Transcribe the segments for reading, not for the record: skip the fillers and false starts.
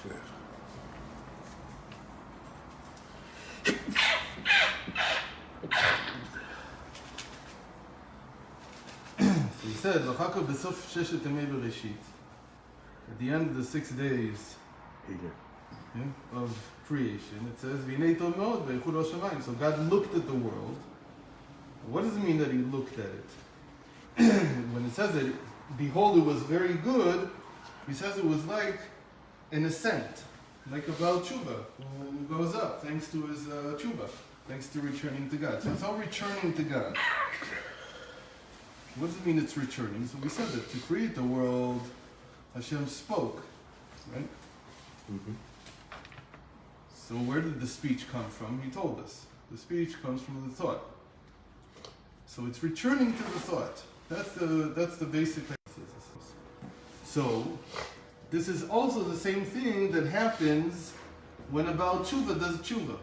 So he said, at the end of the 6 days of creation, it says, so God looked at the world. What does it mean that he looked at it? When it says that, behold, it was very good, he says it was like an ascent, like a Baal Tshuva, who goes up thanks to his tshuva, thanks to returning to God. So it's all returning to God. What does it mean it's returning? So we said that to create the world, Hashem spoke, right? Mm-hmm. So where did the speech come from? He told us. The speech comes from the thought. So it's returning to the thought. That's the basic basis. So this is also the same thing that happens when a Baal Tshuva does tshuva.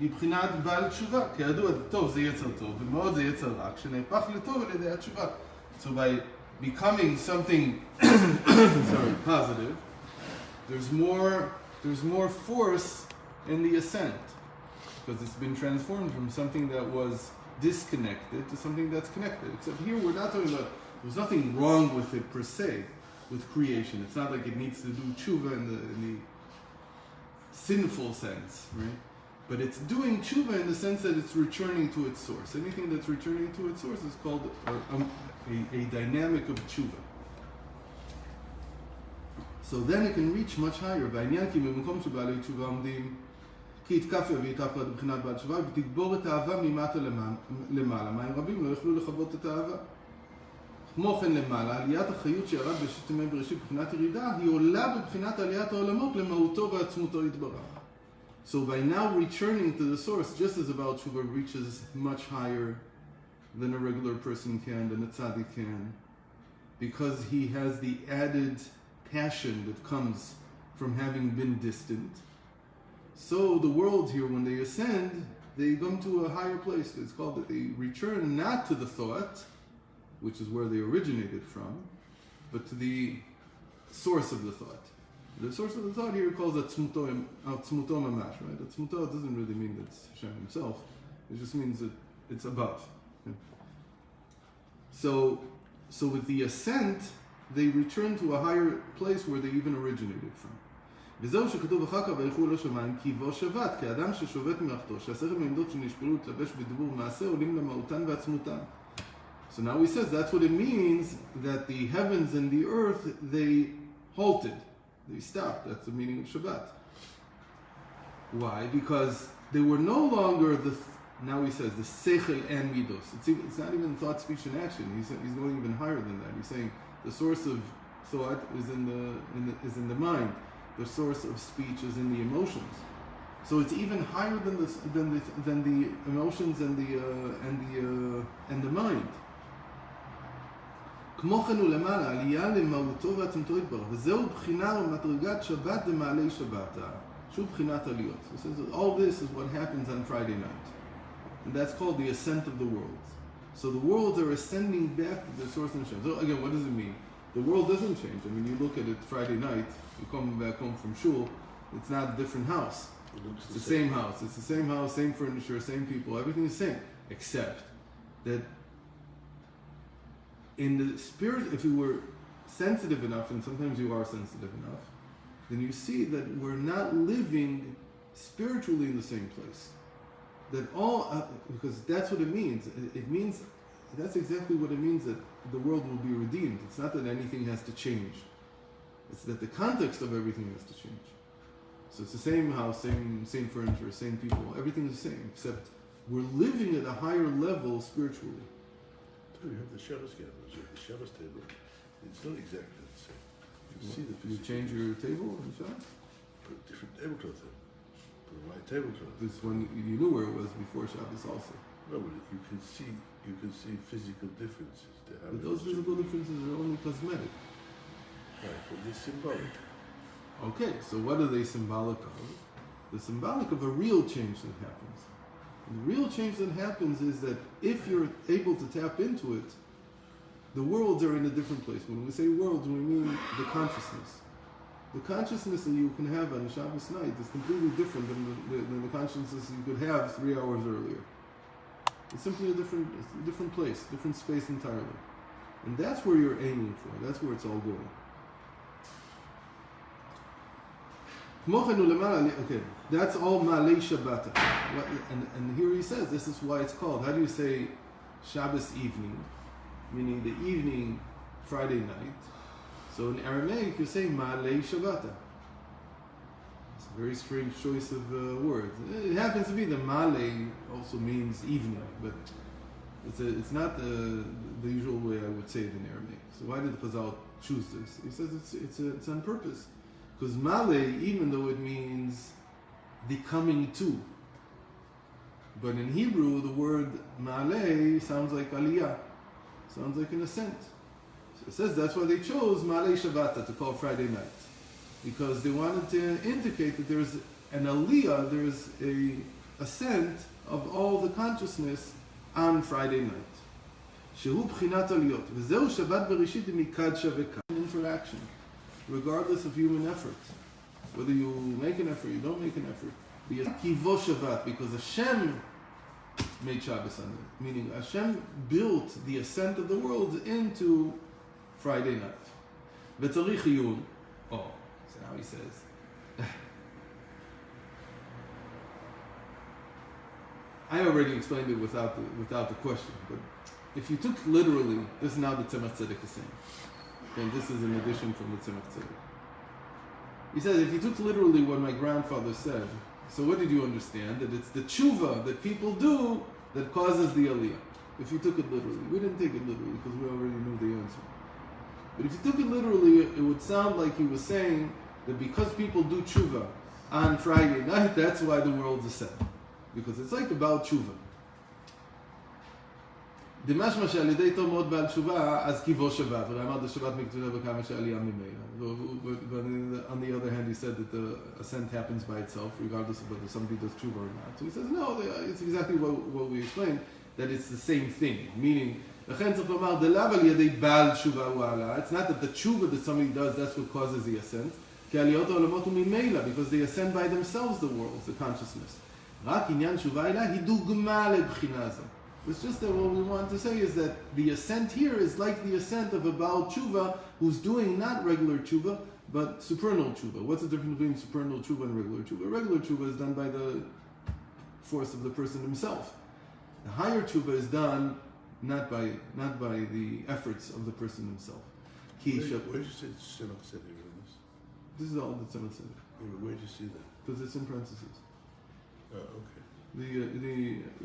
מבחינת בעל תשובה, כידוע, טוב זה יצר טוב, ומאוד זה יצר רע, כשנהפך לטוב על ידי התשובה. So by becoming something positive, there's more force in the ascent, because it's been transformed from something that was disconnected to something that's connected. Except here we're not talking about, there's nothing wrong with it per se, with creation. It's not like it needs to do tshuva in the sinful sense, right? But it's doing tshuva in the sense that it's returning to its source. Anything that's returning to its source is called a dynamic of tshuva. So then it can reach much higher. בעניין כי במקום שבעלי תשובה עומדים כי יתקפיה ויתאפרד מבחינת בעל תשובה ותגבור את האהבה ממטה למעלה. מים רבים לא יוכלו לכבות את האהבה. כמו כן למעלה, עליית החיות שירד בששת ימי בראשית מבחינת ירידה היא עולה בבחינת עליית העולמות למהותו ועצמותו יתברך. So by now returning to the source, just as a Baal Tshuva reaches much higher than a regular person can, than a natsavi can, because he has the added passion that comes from having been distant. So the world here, when they ascend, they come to a higher place. It's called that they return not to the thought, which is where they originated from, but to the source of the thought. The source of the thought here calls it atzmuto mamash, right? Atzmuto doesn't really mean that it's Hashem himself. It just means that it's above. Okay? So with the ascent, they return to a higher place where they even originated from. וזהו שכתוב אחר כך וילכו לשמיים כי בו שבת, כאדם ששובת מלאכתו, שהשכל מעמדות שנשברו להתלבש בדיבור מעשה עולים למהותן ועצמותן. So now he says that's what it means that the heavens and the earth, they halted. They stopped. That's the meaning of Shabbat. Why? Because they were no longer now he says, the sechel and midos. It's not even thought, speech, and action. He's going even higher than that. He's saying the source of thought is in the mind. The source of speech is in the emotions. So it's even higher than the emotions and the mind. כמו כן ולמעלה, עלייה למהותו ועצמתו יתברך, וזהו בחינה ומדרגת שבת במעלי שבתה, שוב בחינת עליות. So it says that all this is what happens on Friday night. And that's called the ascent of the worlds. So the worlds are ascending back to the source of Hashem. So again, what does it mean? The world doesn't change. I mean, you look at it Friday night, you come back home from shul, it's not a different house. It's the same house. It's the same house, same furniture, same people, everything is the same. Except that in the spirit, if you were sensitive enough, and sometimes you are sensitive enough, then you see that we're not living spiritually in the same place. That because that's what it means. It means, that's exactly what it means that the world will be redeemed. It's not that anything has to change. It's that the context of everything has to change. So it's the same house, same furniture, same people, everything is the same, except we're living at a higher level spiritually. You have the Shabbat table. It's not exactly the same. You see the you change your table in Shabbat? Put a different tablecloth in. Put a white tablecloth. This one you knew where it was before Shabbos also. No, but you can see physical differences. But those physical differences are only cosmetic. Right, but they're symbolic. Okay, so what are they symbolic of? They're symbolic of a real change that happens. And the real change that happens is that if you're able to tap into it, the worlds are in a different place. When we say worlds, we mean the consciousness. The consciousness that you can have on a Shabbos night is completely different than the consciousness you could have 3 hours earlier. It's simply a different place, different space entirely. And that's where you're aiming for. That's where it's all going. Okay, that's all Malei Shabbat. And here he says, this is why it's called. How do you say Shabbos evening? Meaning the evening, Friday night. So in Aramaic, you say Malei Shabbat. It's a very strange choice of words. It happens to be the Malei also means evening, but it's not the usual way I would say it in Aramaic. So why did Chazal choose this? He says it's on purpose. Because Malei, even though it means the coming to, but in Hebrew the word Malei sounds like Aliyah, sounds like an ascent. So it says that's why they chose Malei Shabbat to call Friday night, because they wanted to indicate that there's an Aliyah, there's a ascent of all the consciousness on Friday night. Shehu b'chinat aliyot, v'zeu Shabbat bereshit mikad shavekad. Interaction, regardless of human effort. Whether you make an effort, you don't make an effort. Kivo Shabbat, because Hashem made Shabbos on it. Meaning Hashem built the ascent of the world into Friday night. V'tzarich iyun. Oh, so now he says. I already explained it without the question, but if you took literally, this is now the Tzemach Tzedek is saying. And this is an addition from the Tzemach Tzedek. He says, if you took literally what my grandfather said, so what did you understand? That it's the tshuva that people do that causes the aliyah. If you took it literally. We didn't take it literally because we already knew the answer. But if you took it literally, it would sound like he was saying that because people do tshuva on Friday night, that's why the world's ascent. Because it's like about tshuva. דמשמע שעל ידי תור מאוד בעל תשובה, אז קיבו שבת. ואמר דשבת מקטונה וכמה שעלייה ממילא. On the other hand, he said that the ascent happens by itself, regardless of whether somebody does tshuva or not. So he says, no, it's exactly what we explained, that it's the same thing. Meaning, לכן צריך לומר, דלאו על ידי בעל תשובה הוא עלה. It's not that the tshuva that somebody does, that's what causes the ascent. כי עליות העולמות הוא ממילא, because they ascend by themselves, the worlds, the consciousness. רק עניין תשובה אליה היא דוגמה לבחינה זו. It's just that what we want to say is that the ascent here is like the ascent of a Baal Tshuva who's doing not regular Tshuva, but supernal Tshuva. What's the difference between supernal Tshuva and regular Tshuva? Regular Tshuva is done by the force of the person himself. The higher Tshuva is done not by the efforts of the person himself. Where did you say Tzemach Tzedek in this? This is all the Tzemach Tzedek. Where did you see that? Because it's in parentheses. Oh, okay.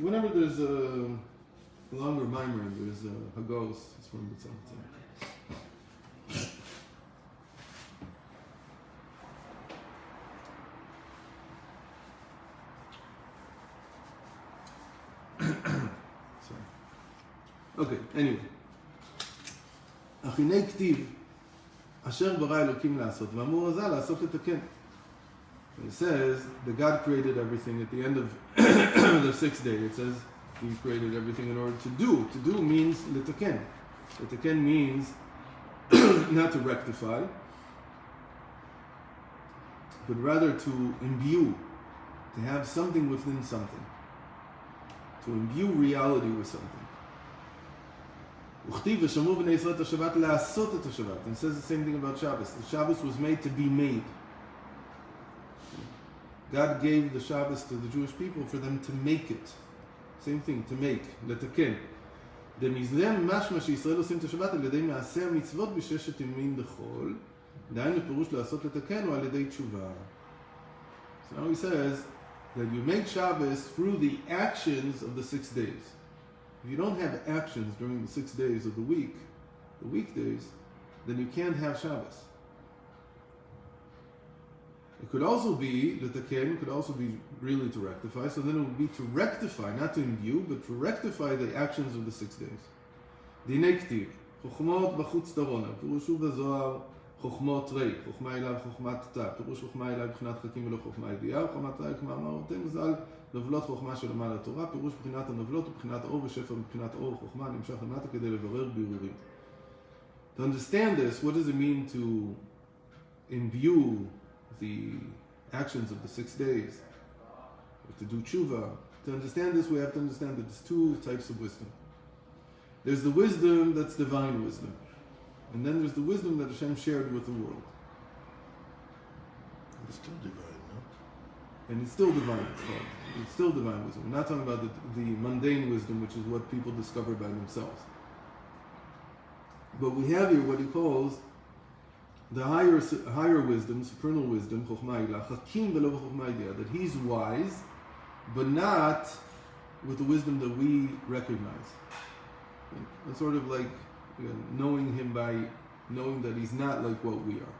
Whenever there's a longer mimer, there's a Hagos, it's from the Tzemach Tzedek. Sorry. Okay, anyway. אך הנה כתיב, אשר ברא אלוקים לעשות, ואמור עזה לעשות לתקן. It says that God created everything at the end of the sixth day. It says He created everything in order to do. To do means litaken. Litaken means not to rectify, but rather to imbue, to have something within something, to imbue reality with something. וכתיב ושמעו בני ישראל את השבת לעשות את השבת. And it says the same thing about Shabbos. The Shabbos was made to be made. God gave the Shabbos to the Jewish people for them to make it. Same thing, to make, לתקן. דמזה משמע שישראל עושים את השבת על ידי מעשה המצוות בששת ימים בחול. דהיינו פירוש לעשות לתקן הוא על ידי תשובה. So now he says that you make Shabbos through the actions of the 6 days. If you don't have actions during the 6 days of the week, the weekdays, then you can't have Shabbos. It could also be, it could also be really to rectify, so then it would be to rectify, not to imbue, but to rectify the actions of the 6 days. דיני כתיב, חוכמות בחוץ דרונה, פירושו בזוהר חוכמות רי, חוכמה אליו חוכמת תא, פירוש חוכמה אליו בחינת חכים ולא חוכמה ידיעה, וחוכמת רי כמאמר אותם ז"ל, נבלות חוכמה של עמל התורה, פירוש בחינת הנבלות ובחינת אור ושפע מבחינת אור חוכמה, נמשך למטה כדי לברר בירורים. To understand this, what does it mean to imbue the actions of the 6 days, to do tshuva. To understand this, we have to understand that there's two types of wisdom. There's the wisdom that's divine wisdom, and then there's the wisdom that Hashem shared with the world. It's still divine, no? And it's still divine, it's called. It's still divine wisdom. We're not talking about the mundane wisdom, which is what people discover by themselves. But we have here what he calls the higher wisdom, supernal wisdom, that he's wise, but not with the wisdom that we recognize. It's sort of like knowing him by knowing that he's not like what we are.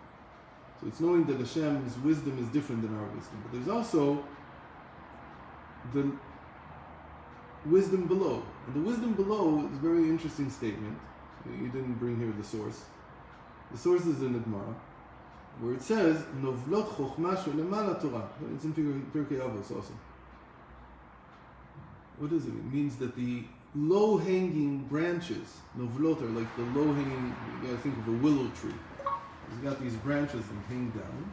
So it's knowing that Hashem's wisdom is different than our wisdom. But there's also the wisdom below. And the wisdom below is a very interesting statement. You didn't bring here the source. The source is in the Gemara, where it says, Novlot chokhmah shelemala Torah. It's in Pirkei Avos also. What does it mean? It means that the low-hanging branches, novlot, are like the low-hanging, you gotta think of a willow tree. It's got these branches that hang down.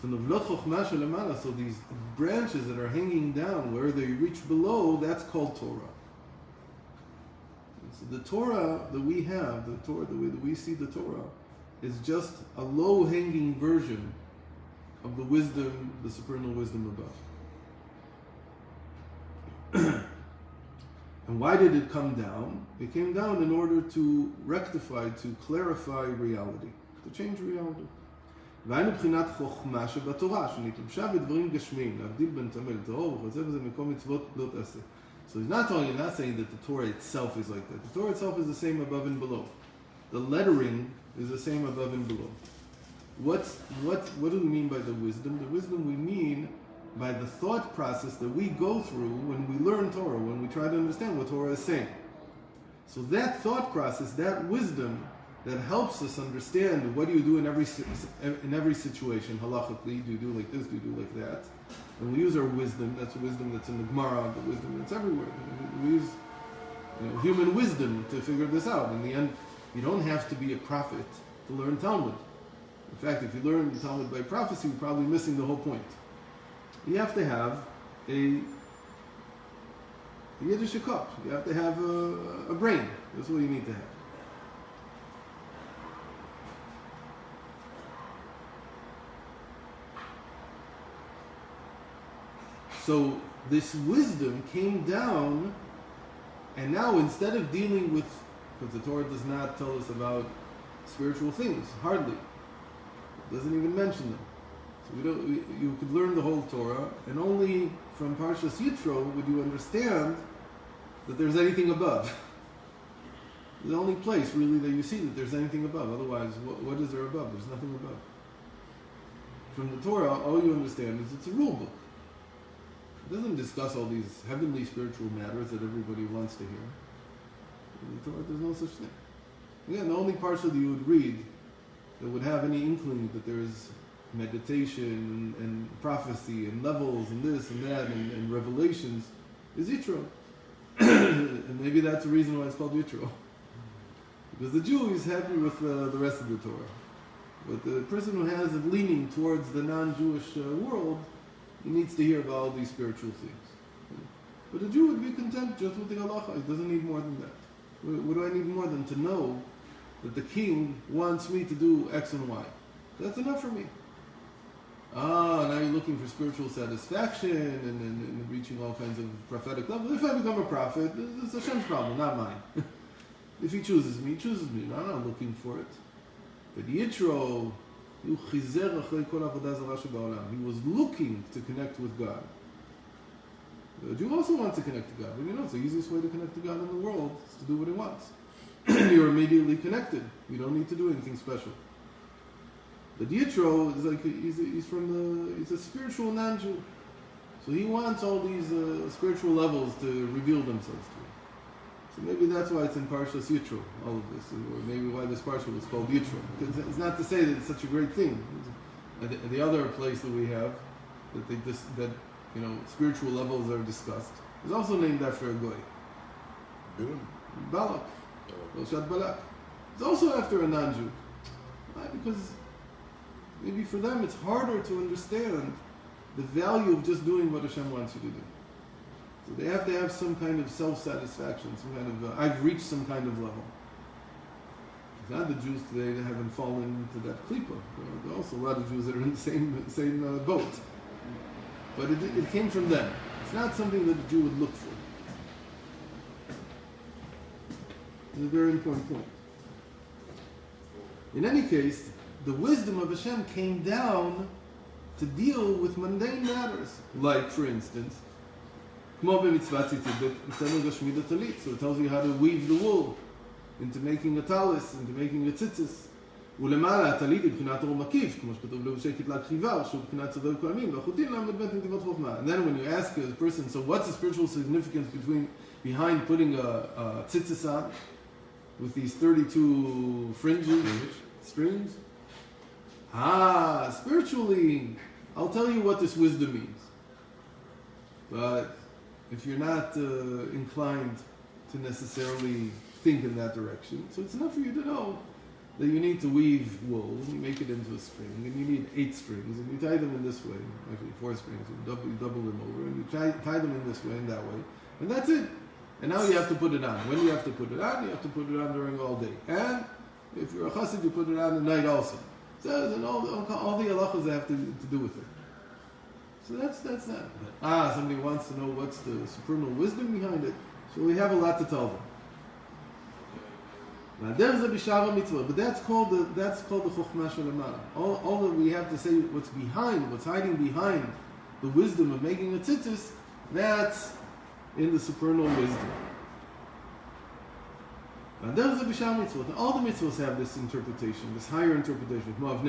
So novlot chokhmah shelemala, so these branches that are hanging down, where they reach below, that's called Torah. So the Torah that we have, the Torah, the way that we see the Torah, is just a low-hanging version of the wisdom, the supernal wisdom above. And why did it come down? It came down in order to rectify, to clarify reality, to change reality. והיינו בחינת חוכמה שבתורה, שנתלבשה בדברים גשמיים, להבדיל בין טמא לטהור, וכזה וזה מקום מצוות לא תעשה. So he's not saying that the Torah itself is like that. The Torah itself is the same above and below. The lettering is the same above and below. What do we mean by the wisdom? The wisdom we mean by the thought process that we go through when we learn Torah, when we try to understand what Torah is saying. So that thought process, that wisdom that helps us understand what do you do in every situation, halachically, do you do like this, do you do like that? And we use our wisdom, that's wisdom that's in the Gemara, the wisdom that's everywhere. We use human wisdom to figure this out. In the end, you don't have to be a prophet to learn Talmud. In fact, if you learn the Talmud by prophecy, you're probably missing the whole point. You have to have a Yiddish cup. You have to have a brain. That's what you need to have. So this wisdom came down, and now instead of dealing with, because the Torah does not tell us about spiritual things, hardly. It doesn't even mention them. So you could learn the whole Torah, and only from Parshas Yitro would you understand that there's anything above. The only place really that you see that there's anything above. Otherwise, what is there above? There's nothing above. From the Torah, all you understand is it's a rule book. It doesn't discuss all these heavenly spiritual matters that everybody wants to hear. In the Torah, there's no such thing. Again, the only parsha that you would read that would have any inkling that there's meditation and prophecy and levels and this and that and revelations is Yitro. And maybe that's the reason why it's called Yitro. Because the Jew is happy with the rest of the Torah. But the person who has a leaning towards the non-Jewish world, he needs to hear about all these spiritual things. But a Jew would be content just with the halacha. He doesn't need more than that. What do I need more than to know that the king wants me to do X and Y? That's enough for me. Now you're looking for spiritual satisfaction and reaching all kinds of prophetic levels. If I become a prophet, it's Hashem's problem, not mine. If he chooses me, he chooses me. I'm not looking for it. But Yitro, he was looking to connect with God. The Jew also wants to connect to God, but it's the easiest way to connect to God in the world is to do what he wants. You're immediately connected. You don't need to do anything special. But Yitro is like he's a spiritual non-Jew, so he wants all these spiritual levels to reveal themselves to him. So maybe that's why it's in Parshas Yitro, all of this, or maybe why this parsha was called Yitro. It's not to say that it's such a great thing. And the other place that we have that spiritual levels are discussed is also named after a goy. Balak, Balak. It's also after a non-Jew. Why? Because maybe for them it's harder to understand the value of just doing what Hashem wants you to do. So they have to have some kind of self-satisfaction, some kind of, I've reached some kind of level. It's not the Jews today that haven't fallen into that klipa. There are also a lot of Jews that are in the same boat. But it came from them. It's not something that a Jew would look for. It's a very important point. In any case, the wisdom of Hashem came down to deal with mundane matters. Like, for instance, so it tells you how to weave the wool into making a talis, into making a tzitzis. ולמעלה הטלית מבחינת אור מקיף, כמו שכתוב לבושי כתלת חיבה, שהוא מבחינת צדוי כהנים, והחוטין למד בית נתיבות חוכמה. And then when you ask a person, so what's the spiritual significance behind putting a tzitzis on with these 32 fringes, strings? Spiritually, I'll tell you what this wisdom means. But if you're not inclined to necessarily think in that direction, so it's enough for you to know that you need to weave wool, and you make it into a string, and you need 8 strings, and you tie them in this way, actually 4 strings, you double them over, and you tie them in this way and that way, and that's it. And now you have to put it on. When do you have to put it on? You have to put it on during all day. And if you're a chassid, you put it on at night also. So and all the halachas that have to do with it. So that's that. But, somebody wants to know what's the supernal wisdom behind it. So we have a lot to tell them. But that's called the chokhmah shalamala. All that we have to say, what's hiding behind the wisdom of making a tzitzis, that's in the supernal wisdom. And all the mitzvahs have this interpretation, this higher interpretation. So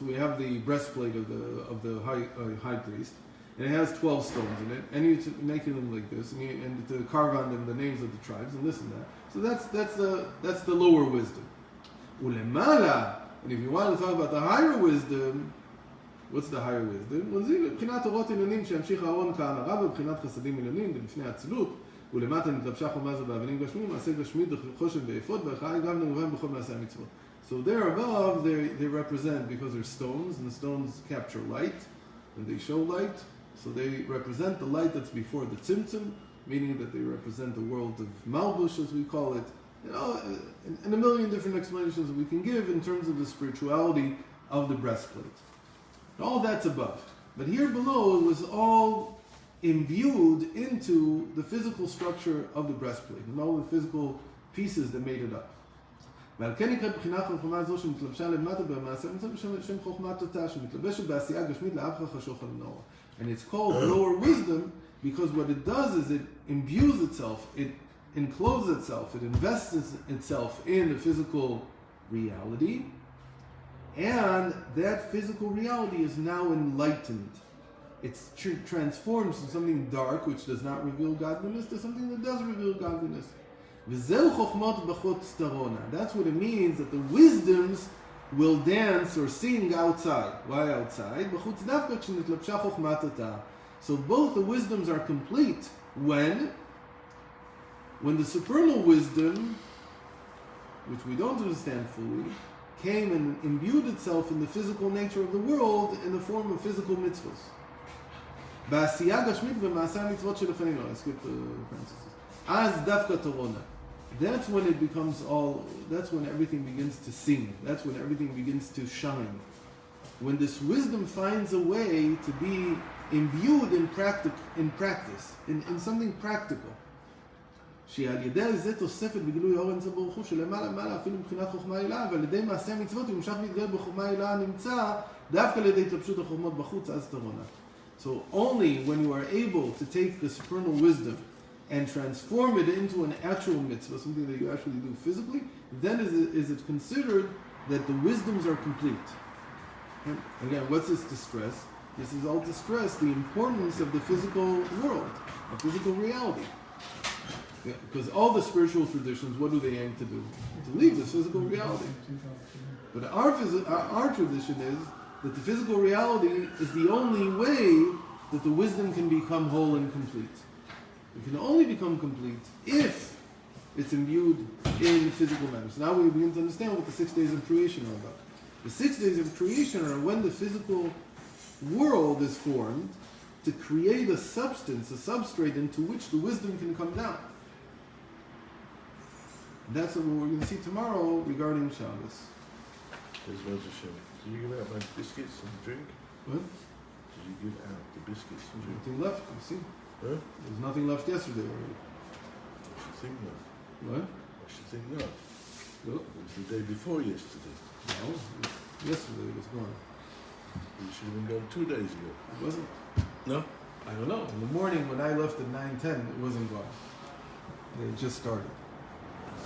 we have the breastplate of the high priest, and it has 12 stones in it, and you're making them like this, and to carve on them the names of the tribes, and this and that. So that's the lower wisdom. And if you want to talk about the higher wisdom, what's the higher wisdom? So there above, they represent, because they're stones, and the stones capture light, and they show light, so they represent the light that's before the tzimtzum, meaning that they represent the world of Malbush, as we call it, and a million different explanations that we can give in terms of the spirituality of the breastplate. And all that's above. But here below, it was all imbued into the physical structure of the breastplate, and all the physical pieces that made it up. And it's called lower wisdom because what it does is it imbues itself, it encloses itself, it invests itself in the physical reality, and that physical reality is now enlightened. It's transformed from something dark, which does not reveal godliness, to something that does reveal godliness. That's what it means that the wisdoms will dance or sing outside. Why outside? So both the wisdoms are complete when the supernal wisdom, which we don't understand fully, came and imbued itself in the physical nature of the world in the form of physical mitzvahs. I skip the parentheses. That's when it becomes that's when everything begins to sing. That's when everything begins to shine. When this wisdom finds a way to be imbued in practice, in something practical. שעל ידי זה תוספת בגילוי אור אין זה ברוך הוא שלמעלה מעלה אפילו מבחינת חוכמה עילה, ועל ידי מעשי המצוות הוא משך להתגלה בחוכמה עילה הנמצא דווקא על ידי התלבשות החוכמות בחוץ אז תרונה. So only when you are able to take the supernal wisdom and transform it into an actual mitzvah, something that you actually do physically, then is it considered that the wisdoms are complete. And again, what's this to stress? This is all to stress the importance of the physical world, of physical reality. Because all the spiritual traditions, what do they aim to do? To leave this physical reality. But our tradition is that the physical reality is the only way that the wisdom can become whole and complete. It can only become complete if it's imbued in physical matters. Now we begin to understand what the 6 days of creation are about. The 6 days of creation are when the physical world is formed to create a substance, a substrate into which the wisdom can come down. And that's what we're going to see tomorrow regarding Shabbos. Did you give out my biscuits and drink? What? Did you give out the biscuits and drink? Nothing left, you see? Huh? There's nothing left yesterday already. I should think not. What? I should think not. No, It was the day before yesterday. yesterday it was gone. You should have been gone 2 days ago. It wasn't. No? I don't know. In the morning when I left at 9:10, it wasn't gone. They had just started.